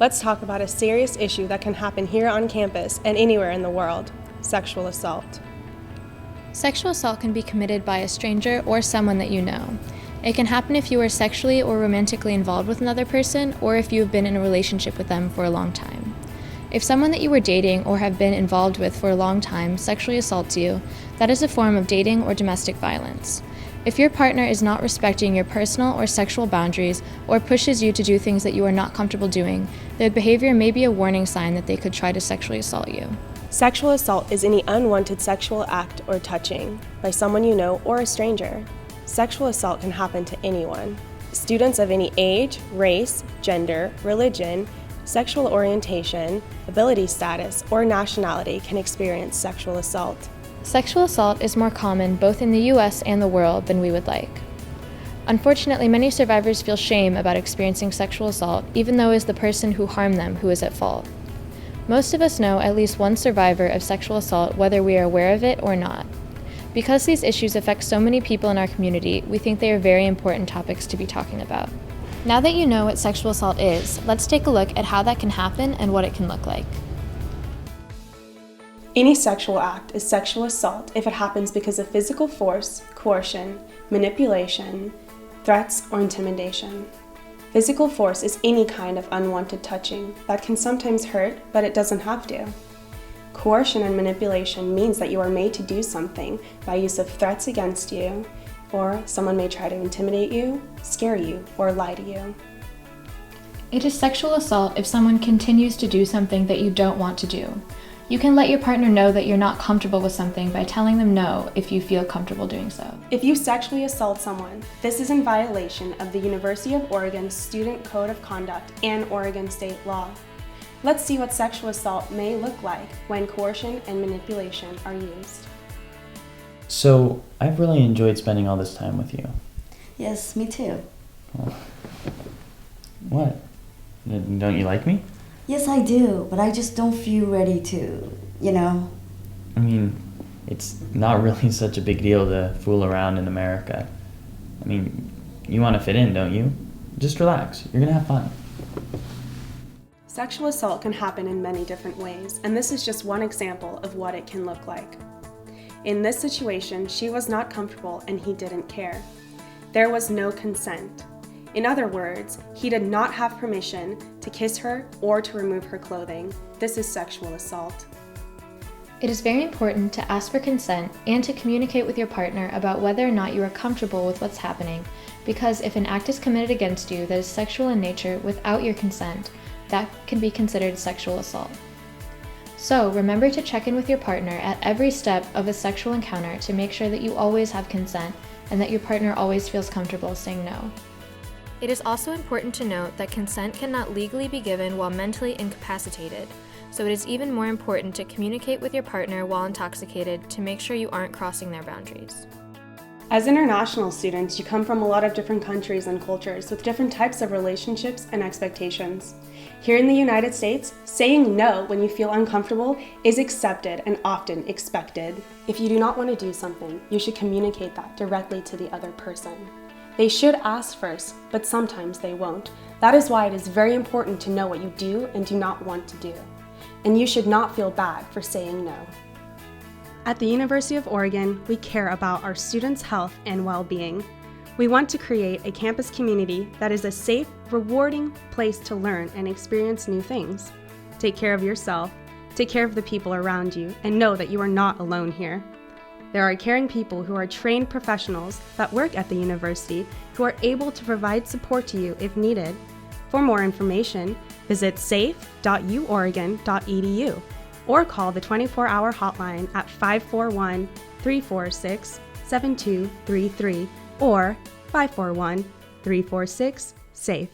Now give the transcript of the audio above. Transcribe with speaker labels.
Speaker 1: Let's talk about a serious issue that can happen here on campus and anywhere in the world: sexual assault.
Speaker 2: Sexual assault can be committed by a stranger or someone that you know. It can happen if you are sexually or romantically involved with another person, or if you have been in a relationship with them for a long time. If someone that you were dating or have been involved with for a long time sexually assaults you, that is a form of dating or domestic violence. If your partner is not respecting your personal or sexual boundaries or pushes you to do things that you are not comfortable doing, their behavior may be a warning sign that they could try to sexually assault you.
Speaker 1: Sexual assault is any unwanted sexual act or touching by someone you know or a stranger. Sexual assault can happen to anyone. Students of any age, race, gender, religion, sexual orientation, ability status, or nationality can experience sexual assault.
Speaker 2: Sexual assault is more common both in the US and the world than we would like. Unfortunately, many survivors feel shame about experiencing sexual assault, even though it is the person who harmed them who is at fault. Most of us know at least one survivor of sexual assault, whether we are aware of it or not. Because these issues affect so many people in our community, we think they are very important topics to be talking about. Now that you know what sexual assault is, let's take a look at how that can happen and what it can look like.
Speaker 1: Any sexual act is sexual assault if it happens because of physical force, coercion, manipulation, threats, or intimidation. Physical force is any kind of unwanted touching that can sometimes hurt, but it doesn't have to. Coercion and manipulation means that you are made to do something by use of threats against you, or someone may try to intimidate you, scare you, or lie to you.
Speaker 2: It is sexual assault if someone continues to do something that you don't want to do. You can let your partner know that you're not comfortable with something by telling them no if you feel comfortable doing so.
Speaker 1: If you sexually assault someone, this is in violation of the University of Oregon's Student Code of Conduct and Oregon state law. Let's see what sexual assault may look like when coercion and manipulation are used.
Speaker 3: So, I've really enjoyed spending all this time with you.
Speaker 4: Yes, me too.
Speaker 3: Oh. What? Don't you like me?
Speaker 4: Yes, I do, but I just don't feel ready to,
Speaker 3: I mean, it's not really such a big deal to fool around in America. I mean, you want to fit in, don't you? Just relax. You're going to have fun.
Speaker 1: Sexual assault can happen in many different ways, and this is just one example of what it can look like. In this situation, she was not comfortable and he didn't care. There was no consent. In other words, he did not have permission to kiss her or to remove her clothing. This is sexual assault.
Speaker 2: It is very important to ask for consent and to communicate with your partner about whether or not you are comfortable with what's happening, because if an act is committed against you that is sexual in nature without your consent, that can be considered sexual assault. So remember to check in with your partner at every step of a sexual encounter to make sure that you always have consent and that your partner always feels comfortable saying no. It is also important to note that consent cannot legally be given while mentally incapacitated, so it is even more important to communicate with your partner while intoxicated to make sure you aren't crossing their boundaries.
Speaker 1: As international students, you come from a lot of different countries and cultures with different types of relationships and expectations. Here in the United States, saying no when you feel uncomfortable is accepted and often expected. If you do not want to do something, you should communicate that directly to the other person. They should ask first, but sometimes they won't. That is why it is very important to know what you do and do not want to do. And you should not feel bad for saying no. At the University of Oregon, we care about our students' health and well-being. We want to create a campus community that is a safe, rewarding place to learn and experience new things. Take care of yourself, take care of the people around you, and know that you are not alone here. There are caring people who are trained professionals that work at the university who are able to provide support to you if needed. For more information, visit safe.uoregon.edu or call the 24-hour hotline at 541-346-7233 or 541-346-SAFE.